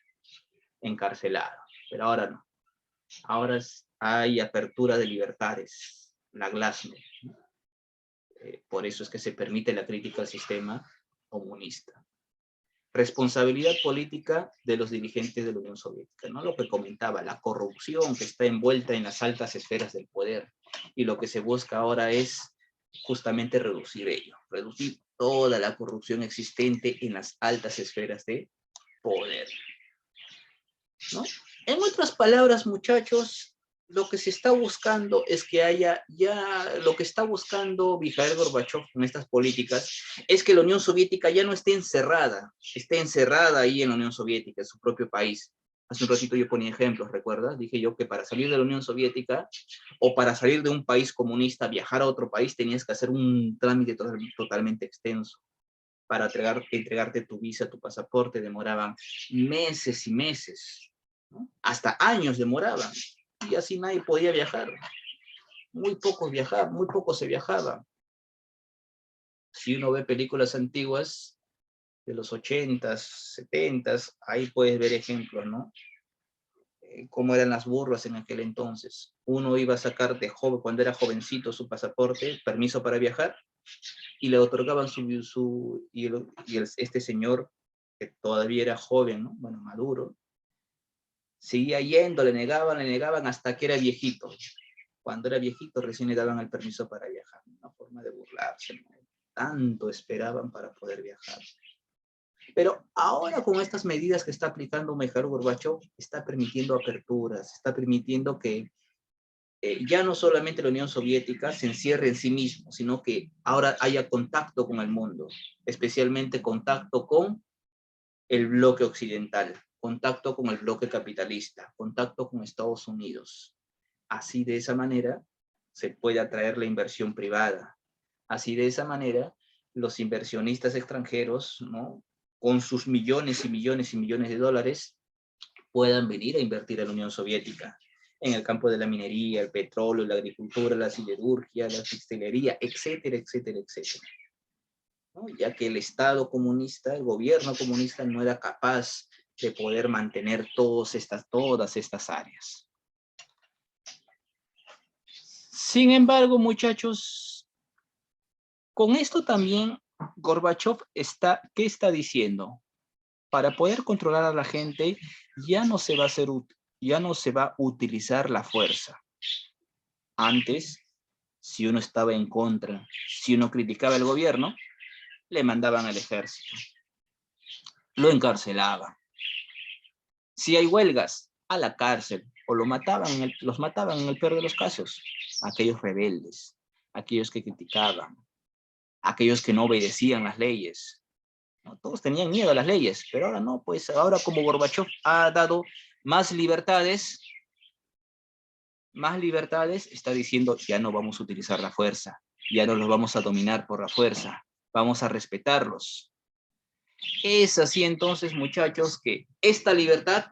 encarcelado, pero ahora no. Ahora hay apertura de libertades, la glasnost. Por eso es que se permite la crítica al sistema comunista. Responsabilidad política de los dirigentes de la Unión Soviética, ¿no? Lo que comentaba, la corrupción que está envuelta en las altas esferas del poder. Y lo que se busca ahora es justamente reducir ello, reducir toda la corrupción existente en las altas esferas de poder, ¿no? En otras palabras, muchachos, lo que se está buscando es que haya ya, lo que está buscando Mikhail Gorbachev con estas políticas es que la Unión Soviética ya no esté encerrada ahí en la Unión Soviética, en su propio país. Hace un ratito yo ponía ejemplos, ¿recuerdas? Dije yo que para salir de la Unión Soviética o para salir de un país comunista, viajar a otro país, tenías que hacer un trámite totalmente extenso. Para entregarte tu visa, tu pasaporte, demoraban meses y meses, ¿no? Hasta años demoraban, y así nadie podía viajar. Muy poco se viajaba. Si uno ve películas antiguas de los 80s, 70s, ahí puedes ver ejemplos, ¿no? Cómo eran las burlas en aquel entonces. Uno iba a sacar de joven, cuando era jovencito, su pasaporte, permiso para viajar, y le otorgaban este señor, que todavía era joven, ¿no? Bueno, maduro, seguía yendo, le negaban hasta que era viejito. Cuando era viejito recién le daban el permiso para viajar, una forma de burlarse, ¿no? Tanto esperaban para poder viajar. Pero ahora con estas medidas que está aplicando Mikhail Gorbachev, está permitiendo aperturas, está permitiendo que ya no solamente la Unión Soviética se encierre en sí mismo, sino que ahora haya contacto con el mundo, especialmente contacto con el bloque occidental, contacto con el bloque capitalista, contacto con Estados Unidos. Así de esa manera se puede atraer la inversión privada. Así de esa manera los inversionistas extranjeros, ¿no? Con sus millones y millones y millones de dólares, puedan venir a invertir en la Unión Soviética, en el campo de la minería, el petróleo, la agricultura, la siderurgia, la textilería, etcétera, etcétera, etcétera, ¿no? Ya que el Estado comunista, el gobierno comunista no era capaz de poder mantener todas estas áreas. Sin embargo, muchachos, con esto también Gorbachev ¿qué está diciendo? Para poder controlar a la gente ya no se va a utilizar la fuerza. Antes, si uno estaba en contra, si uno criticaba al gobierno, le mandaban al ejército, lo encarcelaban. Si hay huelgas, a la cárcel, o los mataban en el peor de los casos, aquellos rebeldes, aquellos que criticaban, aquellos que no obedecían las leyes. ¿No? Todos tenían miedo a las leyes, pero ahora no, pues ahora como Gorbachev ha dado más libertades, está diciendo, ya no vamos a utilizar la fuerza, ya no los vamos a dominar por la fuerza, vamos a respetarlos. Es así entonces, muchachos, que esta libertad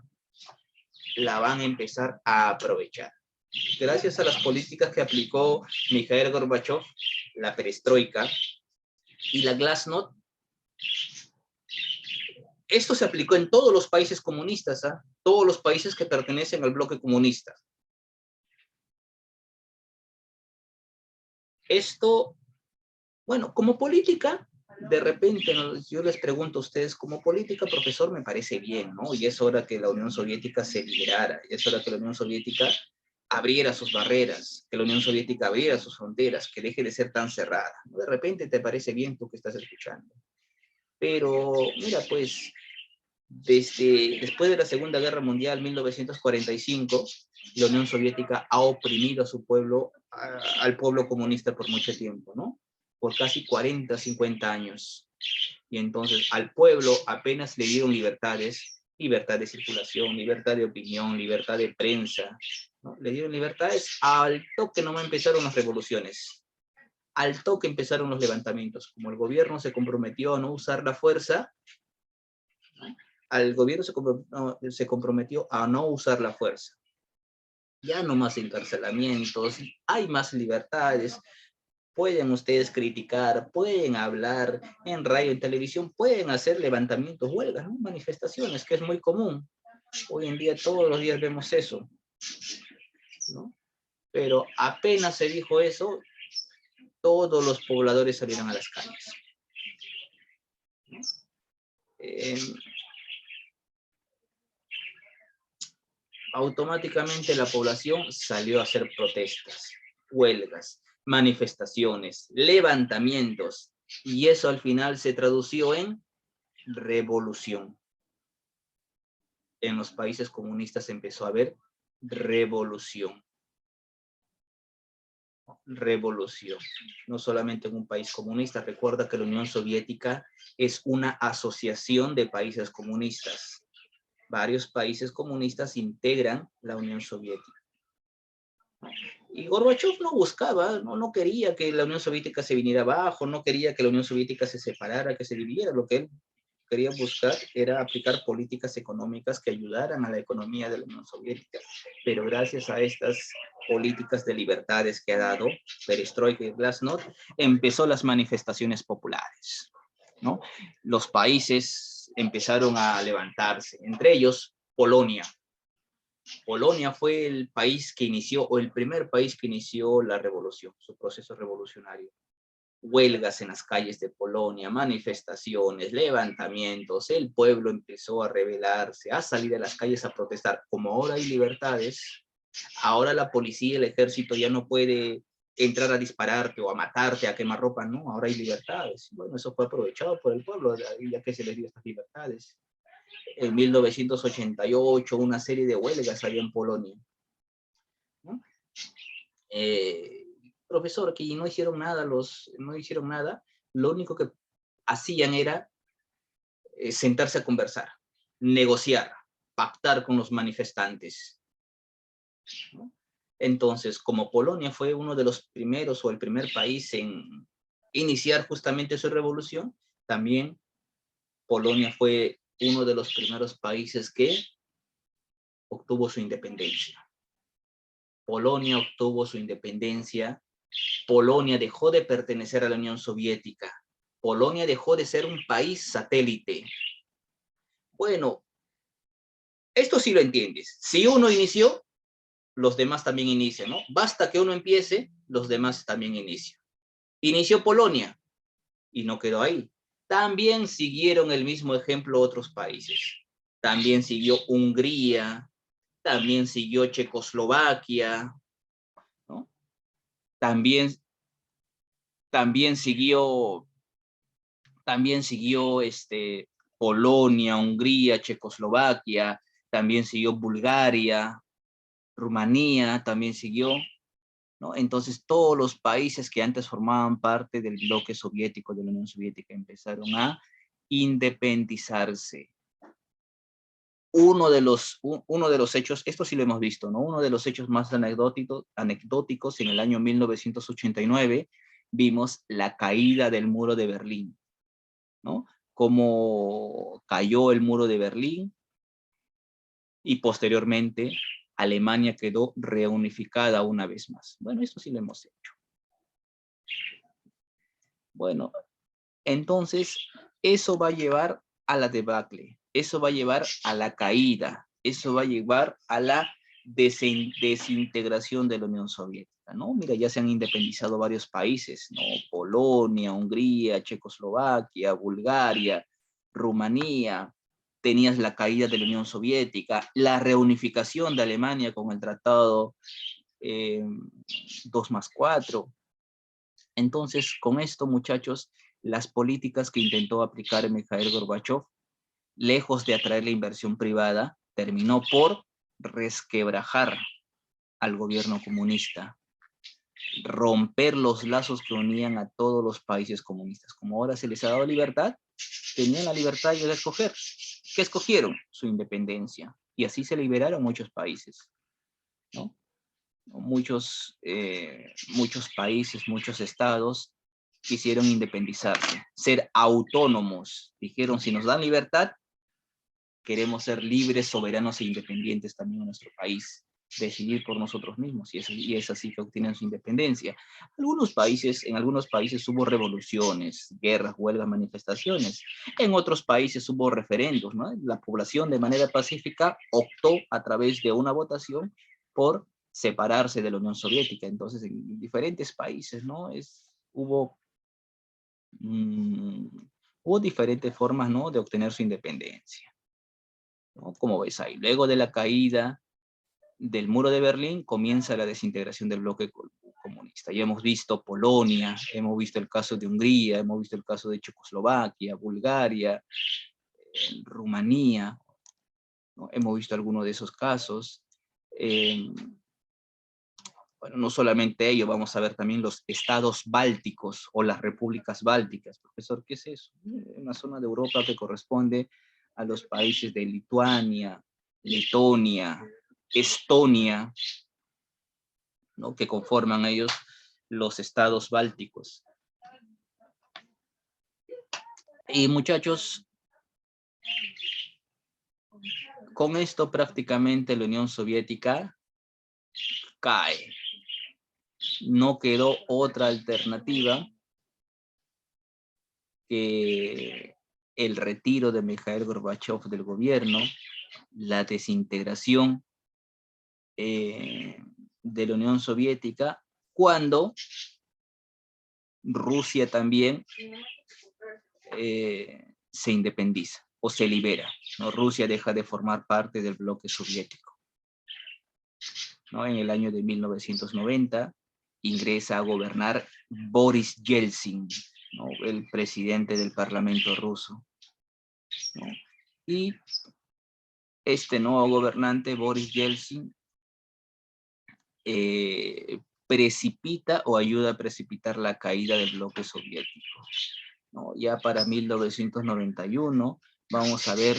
la van a empezar a aprovechar. Gracias a las políticas que aplicó Mikhail Gorbachev, la perestroika y la glasnost, esto se aplicó en todos los países comunistas, ¿eh? Todos los países que pertenecen al bloque comunista. Esto, bueno, como política, de repente, ¿no? Yo les pregunto a ustedes, como política, profesor, me parece bien, ¿no? Y es hora que la Unión Soviética se liberara, y es hora que la Unión Soviética abriera sus barreras, que la Unión Soviética abriera sus fronteras, que deje de ser tan cerrada. De repente te parece bien tú que estás escuchando. Pero, mira, pues, después de la Segunda Guerra Mundial, 1945, la Unión Soviética ha oprimido a su pueblo, al pueblo comunista por mucho tiempo, ¿no? Por casi 40, 50 años. Y entonces al pueblo apenas le dieron libertades, libertad de circulación, libertad de opinión, libertad de prensa, ¿no? Le dieron libertades, al toque no empezaron las revoluciones, al toque empezaron los levantamientos. Como el gobierno se comprometió a no usar la fuerza, al gobierno se comprometió a no usar la fuerza. Ya no más encarcelamientos, hay más libertades, pueden ustedes criticar, pueden hablar en radio, en televisión, pueden hacer levantamientos, huelgas, ¿no? Manifestaciones, que es muy común. Hoy en día, todos los días vemos eso, ¿no? Pero apenas se dijo eso, todos los pobladores salieron a las calles. Automáticamente la población salió a hacer protestas, huelgas, manifestaciones, levantamientos, y eso al final se tradució en revolución. En los países comunistas empezó a haber revolución. Revolución. No solamente en un país comunista. Recuerda que la Unión Soviética es una asociación de países comunistas. Varios países comunistas integran la Unión Soviética. Y Gorbachev no buscaba, no quería que la Unión Soviética se viniera abajo, no quería que la Unión Soviética se separara, que se dividiera. Lo que él quería buscar era aplicar políticas económicas que ayudaran a la economía de la Unión Soviética. Pero gracias a estas políticas de libertades que ha dado Perestroika y Glasnost, empezó las manifestaciones populares, ¿no? Los países empezaron a levantarse, entre ellos Polonia. Polonia fue el país que inició, o el primer país que inició la revolución, su proceso revolucionario. Huelgas en las calles de Polonia, manifestaciones, levantamientos, el pueblo empezó a rebelarse, a salir a las calles a protestar. Como ahora hay libertades, ahora la policía y el ejército ya no puede entrar a dispararte o a matarte, a quemar ropa, no, ahora hay libertades. Bueno, eso fue aprovechado por el pueblo, ya que se les dio estas libertades. En 1988, una serie de huelgas había en Polonia, ¿no? Profesor, que no hicieron nada, no hicieron nada, lo único que hacían era sentarse a conversar, negociar, pactar con los manifestantes, ¿no? Entonces, como Polonia fue uno de los primeros o el primer país en iniciar justamente su revolución, también Polonia fue uno de los primeros países que obtuvo su independencia. Polonia obtuvo su independencia, Polonia dejó de pertenecer a la Unión Soviética, Polonia dejó de ser un país satélite. Bueno, esto sí lo entiendes. Si uno inició, los demás también inician, ¿no? Basta que uno empiece, los demás también inician. Inició Polonia y no quedó ahí. También siguieron el mismo ejemplo otros países. También siguió Hungría, también siguió Checoslovaquia, ¿no? También siguió Polonia, Hungría, Checoslovaquia, también siguió Bulgaria, Rumanía, también siguió, ¿no? Entonces todos los países que antes formaban parte del bloque soviético, de la Unión Soviética, empezaron a independizarse. Uno de los hechos, esto sí lo hemos visto, ¿no? Uno de los hechos más anecdóticos en el año 1989, vimos la caída del muro de Berlín, ¿no? cómo cayó el muro de Berlín y posteriormente Alemania quedó reunificada una vez más. Bueno, esto sí lo hemos hecho. Bueno, entonces eso va a llevar a la debacle, eso va a llevar a la caída, eso va a llevar a la desintegración de la Unión Soviética, ¿no? Mira, ya se han independizado varios países, ¿no? Polonia, Hungría, Checoslovaquia, Bulgaria, Rumanía. Tenías la caída de la Unión Soviética, la reunificación de Alemania con el tratado 2+4. Entonces, con esto, muchachos, las políticas que intentó aplicar Mikhail Gorbachev, lejos de atraer la inversión privada, terminó por resquebrajar al gobierno comunista, romper los lazos que unían a todos los países comunistas. Como ahora se les ha dado libertad, tenían la libertad de escoger. ¿Qué escogieron? Su independencia. Y así se liberaron muchos países, ¿no? Muchos países, muchos estados quisieron independizarse, ser autónomos. Dijeron, si nos dan libertad, queremos ser libres, soberanos e independientes también en nuestro país, decidir por nosotros mismos, y es así que obtienen su independencia. En algunos países hubo revoluciones, guerras, huelgas, manifestaciones. En otros países hubo referendos, ¿no? La población de manera pacífica optó a través de una votación por separarse de la Unión Soviética. Entonces, en diferentes países, ¿no? Hubo diferentes formas, ¿no?, de obtener su independencia, ¿no? Como ves ahí, luego de la caída del muro de Berlín comienza la desintegración del bloque comunista. Ya hemos visto Polonia, hemos visto el caso de Hungría, hemos visto el caso de Checoslovaquia, Bulgaria, Rumanía, ¿no? Hemos visto algunos de esos casos. Bueno, no solamente ello, vamos a ver también los estados bálticos o las repúblicas bálticas. Profesor, ¿qué es eso? Una zona de Europa que corresponde a los países de Lituania, Letonia, Estonia, ¿no?, que conforman ellos los estados bálticos. Y muchachos, con esto prácticamente la Unión Soviética cae. No quedó otra alternativa que el retiro de Mikhail Gorbachev del gobierno, la desintegración de la Unión Soviética, cuando Rusia también se independiza o se libera, ¿no? Rusia deja de formar parte del bloque soviético, ¿no? En el año de 1990 ingresa a gobernar Boris Yeltsin, ¿no?, el presidente del Parlamento ruso, ¿no? Y este nuevo gobernante, Boris Yeltsin, precipita o ayuda a precipitar la caída del bloque soviético, ¿no? Ya para 1991 vamos a ver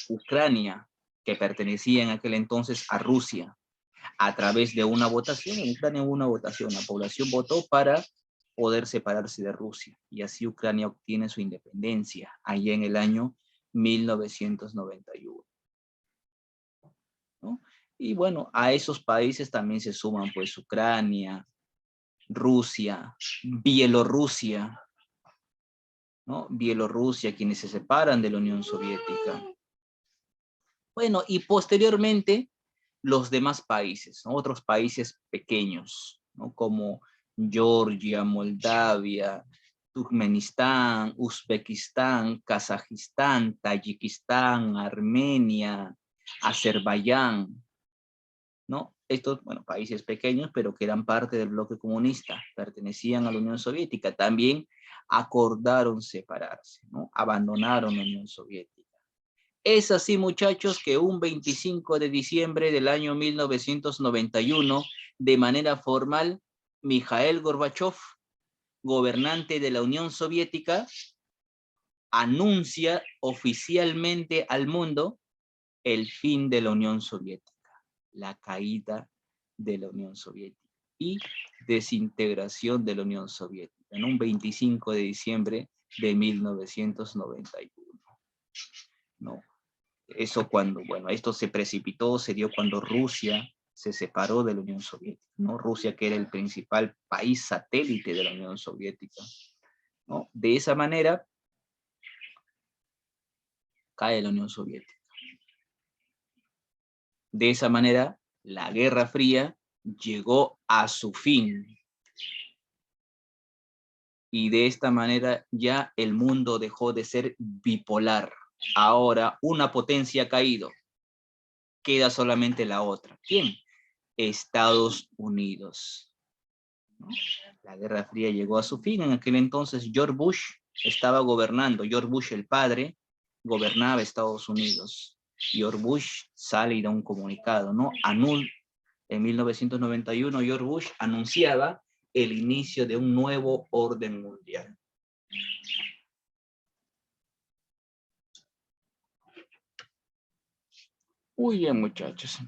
Ucrania, que pertenecía en aquel entonces a Rusia, a través de una votación. En Ucrania hubo una votación, la población votó para poder separarse de Rusia, y así Ucrania obtiene su independencia allá en el año 1991, ¿no? Y bueno, a esos países también se suman pues Ucrania, Rusia, Bielorrusia, ¿no? Bielorrusia, quienes se separan de la Unión Soviética. Bueno, y posteriormente los demás países, ¿no?, otros países pequeños, ¿no?, como Georgia, Moldavia, Turkmenistán, Uzbekistán, Kazajistán, Tayikistán, Armenia, Azerbaiyán, ¿no? Estos, bueno, países pequeños, pero que eran parte del bloque comunista, pertenecían a la Unión Soviética, también acordaron separarse, ¿no? Abandonaron la Unión Soviética. Es así, muchachos, que un 25 de diciembre del año 1991, de manera formal, Mikhail Gorbachev, gobernante de la Unión Soviética, anuncia oficialmente al mundo el fin de la Unión Soviética, la caída de la Unión Soviética y desintegración de la Unión Soviética. en un 25 de diciembre de 1991. ¿No? Eso cuando, bueno, esto se precipitó, se dio cuando Rusia se separó de la Unión Soviética, ¿no? Rusia, que era el principal país satélite de la Unión Soviética, ¿no? De esa manera cae la Unión Soviética. De esa manera, la Guerra Fría llegó a su fin. Y de esta manera ya el mundo dejó de ser bipolar. Ahora una potencia ha caído. Queda solamente la otra. ¿Quién? Estados Unidos, ¿no? La Guerra Fría llegó a su fin. En aquel entonces George Bush estaba gobernando. George Bush, el padre, gobernaba Estados Unidos. George Bush sale y da un comunicado, ¿no? En 1991, George Bush anunciaba el inicio de un nuevo orden mundial. Muy bien, muchachos.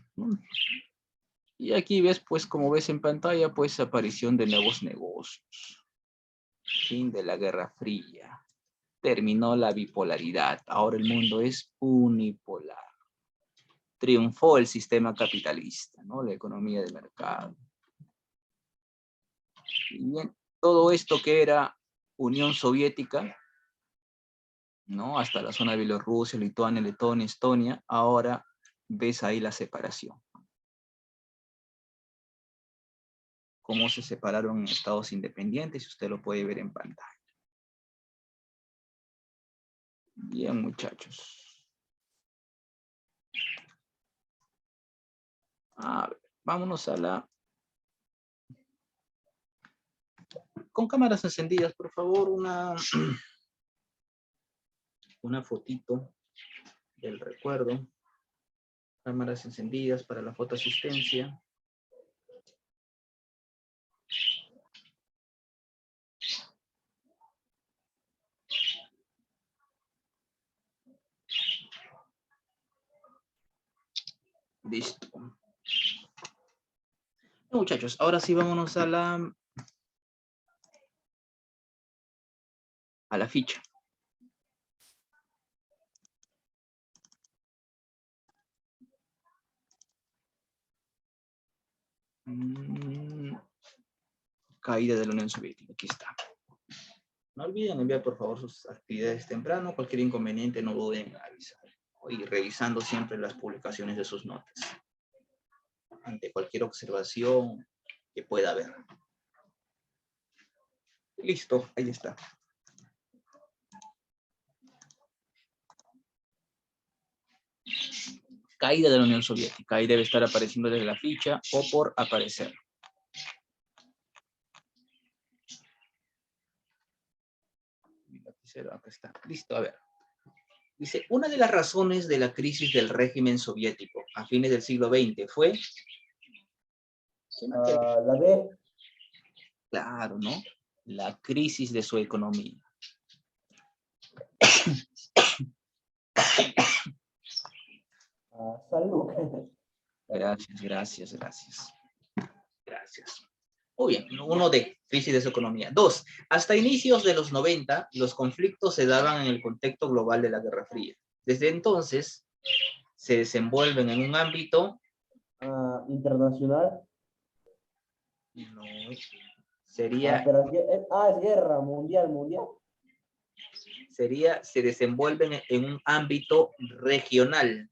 Y aquí ves, pues, como ves en pantalla, pues, aparición de nuevos negocios. Fin de la Guerra Fría. Terminó la bipolaridad. Ahora el mundo es unipolar. Triunfó el sistema capitalista, ¿no? La economía de mercado. Y bien, todo esto que era Unión Soviética, ¿no? Hasta la zona de Bielorrusia, Lituania, Letonia, Estonia, ahora ves ahí la separación. Cómo se separaron en estados independientes, y usted lo puede ver en pantalla. Bien, muchachos. A ver, vámonos a la... Con cámaras encendidas, por favor, una fotito del recuerdo. Cámaras encendidas para la fotoasistencia. Listo. Muchachos, ahora sí vámonos a la ficha. Caída de la Unión Soviética, aquí está. No olviden enviar por favor sus actividades temprano, cualquier inconveniente no duden en avisar. Y revisando siempre las publicaciones de sus notas, ante cualquier observación que pueda haber. Listo, ahí está. Caída de la Unión Soviética, ahí debe estar apareciendo desde la ficha o por aparecer. Acá está. Listo, a ver. Dice, una de las razones de la crisis del régimen soviético a fines del siglo XX fue... La D. Claro, ¿no? La crisis de su economía. Salud. Gracias. Muy bien, uno de crisis de su economía. Dos, hasta inicios de los 90, los conflictos se daban en el contexto global de la Guerra Fría. Desde entonces, se desenvuelven en un ámbito... Internacional. No, sería... Pero es guerra mundial. Se desenvuelven en un ámbito regional.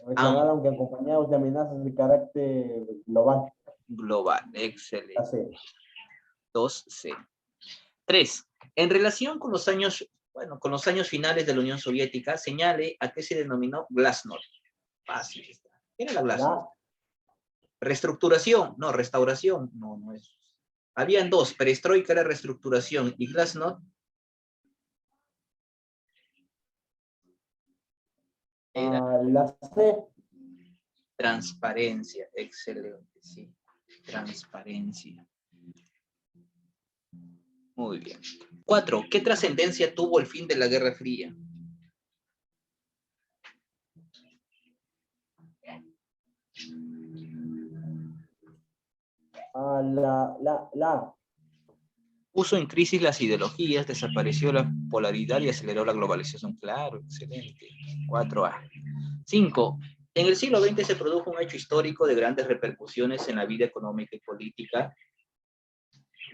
Regional, aunque acompañados de amenazas de carácter global. Global, excelente. Así. 2C. 3. En relación con los años finales de la Unión Soviética, señale a qué se denominó Glasnost. Fácil está. ¿Qué era la Glasnost? Reestructuración, no, restauración, no es. Habían dos, perestroika era reestructuración y Glasnost era la C. transparencia, excelente, sí, transparencia. Muy bien. 4. ¿Qué trascendencia tuvo el fin de la Guerra Fría? La. Puso en crisis las ideologías, desapareció la polaridad y aceleró la globalización. Claro, excelente. 4A. 5. En el siglo XX se produjo un hecho histórico de grandes repercusiones en la vida económica y política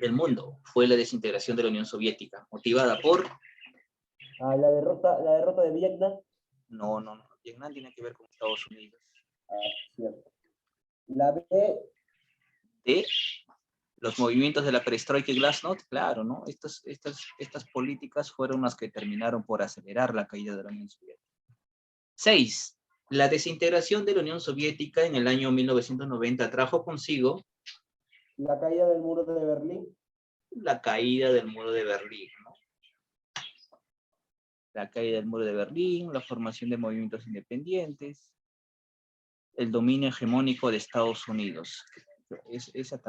del mundo. Fue la desintegración de la Unión Soviética, motivada por... La derrota de Vietnam. No. Vietnam tiene que ver con Estados Unidos. Cierto. La B. De los movimientos de la perestroika y glasnost, claro, ¿no? Estas políticas fueron las que terminaron por acelerar la caída de la Unión Soviética. 6. La desintegración de la Unión Soviética en el año 1990 trajo consigo La caída del muro de Berlín. la caída del muro de Berlín, ¿no? La caída del muro de Berlín, la formación de movimientos independientes, el dominio hegemónico de Estados Unidos. Esa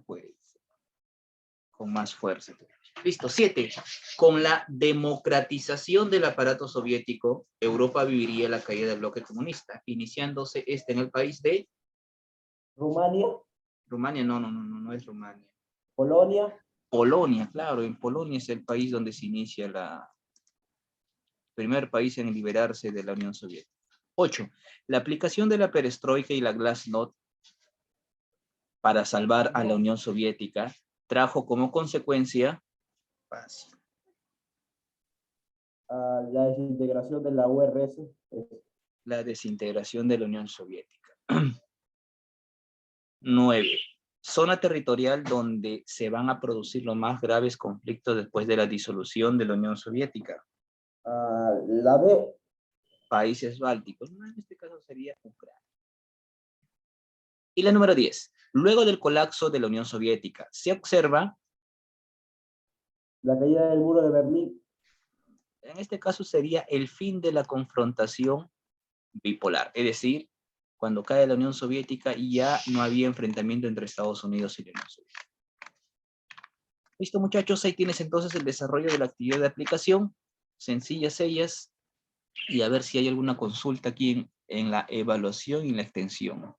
pues, con más fuerza. Listo. 7. Con la democratización del aparato soviético, Europa viviría la caída del bloque comunista, iniciándose en el país de... Rumania. Rumania, no es Rumania. Polonia. Polonia, claro, en Polonia es el país donde se inicia primer país en liberarse de la Unión Soviética. 8. La aplicación de la perestroika y la glasnost para salvar a la Unión Soviética trajo como consecuencia La desintegración de la URSS. la desintegración de la Unión Soviética. 9. Zona territorial donde se van a producir los más graves conflictos después de la disolución de la Unión Soviética. La B. Países bálticos. En este caso sería Ucrania. Y la número 10. Luego del colapso de la Unión Soviética, se observa... La caída del muro de Berlín. En este caso sería el fin de la confrontación bipolar. Es decir, cuando cae la Unión Soviética ya no había enfrentamiento entre Estados Unidos y la Unión Soviética. Listo, muchachos, ahí tienes entonces el desarrollo de la actividad de aplicación. Sencillas ellas. Y a ver si hay alguna consulta aquí en la evaluación y la extensión.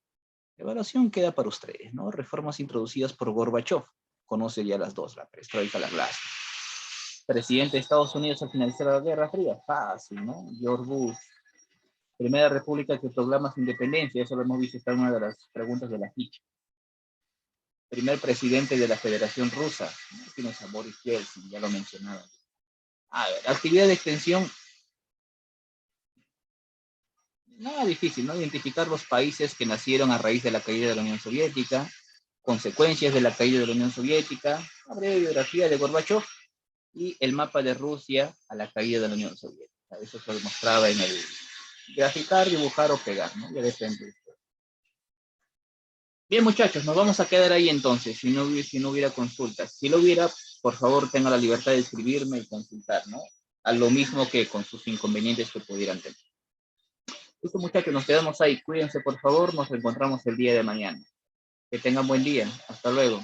La evaluación queda para ustedes, ¿no? Reformas introducidas por Gorbachev. Conoce ya las dos, la perestroika, la glasnost. Presidente de Estados Unidos al finalizar la Guerra Fría. Fácil, ¿no? George Bush. Primera república que proclama su independencia. Eso lo hemos visto, está en una de las preguntas de la ficha. Primer presidente de la Federación Rusa. Tienes a Boris Yeltsin, ya lo mencionaba. A ver, actividad de extensión. Nada difícil, ¿no? Identificar los países que nacieron a raíz de la caída de la Unión Soviética, consecuencias de la caída de la Unión Soviética, una breve biografía de Gorbachev y el mapa de Rusia a la caída de la Unión Soviética. Eso se demostraba en el graficar, dibujar o pegar, ¿no? Ya depende. Bien, muchachos, nos vamos a quedar ahí entonces, si no hubiera consultas. Si lo hubiera, por favor, tenga la libertad de escribirme y consultar, ¿no? A lo mismo que con sus inconvenientes que pudieran tener. Listo, muchachos, nos quedamos ahí. Cuídense, por favor. Nos encontramos el día de mañana. Que tengan buen día. Hasta luego.